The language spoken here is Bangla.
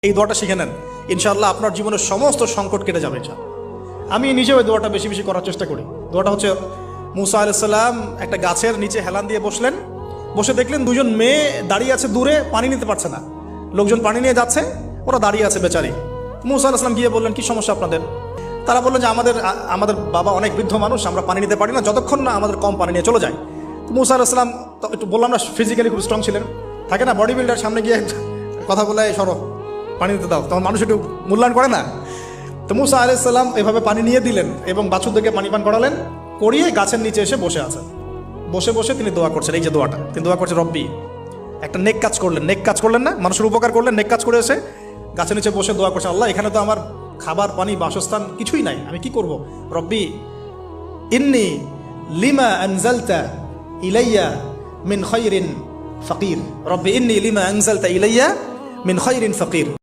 এই দোয়াটা শিখে নেন, ইনশাআল্লাহ আপনার জীবনের সমস্ত সংকট কেটে যাবে। আমি নিজেও এই দোয়াটা বেশি বেশি করার চেষ্টা করি। দোয়াটা হচ্ছে, মুসা আলাইহিস সালাম একটা গাছের নিচে হেলান দিয়ে বসলেন, বসে দেখলেন দুজন মেয়ে দাঁড়িয়ে আছে দূরে, পানি নিতে পারছে না, লোকজন পানি নিয়ে যাচ্ছে, ওরা দাঁড়িয়ে আছে বেচারি। মুসা আলাইহিস সালাম গিয়ে বললেন, কি সমস্যা আপনাদের? তারা বললেন যে আমাদের বাবা অনেক বৃদ্ধ মানুষ, আমরা পানি নিতে পারি না যতক্ষণ না আমাদের কম পানি নিয়ে চলে যায়। তো মুসা আলাইহিস সালাম একটু বললাম না, ফিজিক্যালি খুব স্ট্রং ছিলেন, থাকে না বডি বিল্ডার, সামনে গিয়ে কথা বলে সরো পানি দিতে দাও, তখন মানুষ একটু মূল্যায়ন করে না। তো মুসা আলাইহিস সালাম এভাবে পানি নিয়ে দিলেন এবং বাছুরদেরকে পানি পান করালেন, করিয়ে গাছের নিচে এসে বসে আছেন। বসে বসে তিনি দোয়া করছেন, এই যে দোয়াটা তিনি দোয়া করছেন, রব্বি, একটা নেক কাজ করলেন না, মানুষের উপকার করলেন, নেক কাজ করে এসে গাছের নিচে বসে দোয়া করছেন, আল্লাহ এখানে তো আমার খাবার পানি বাসস্থান কিছুই নাই, আমি কি করব? রব্বি ইন্নি লিমা আনজালতা ইলাইয়া মিন খায়রিন ফাকির, রব্বি ইন্নি লিমা আনজালতা ইলাইয়া মিন খায়রিন ফাকির।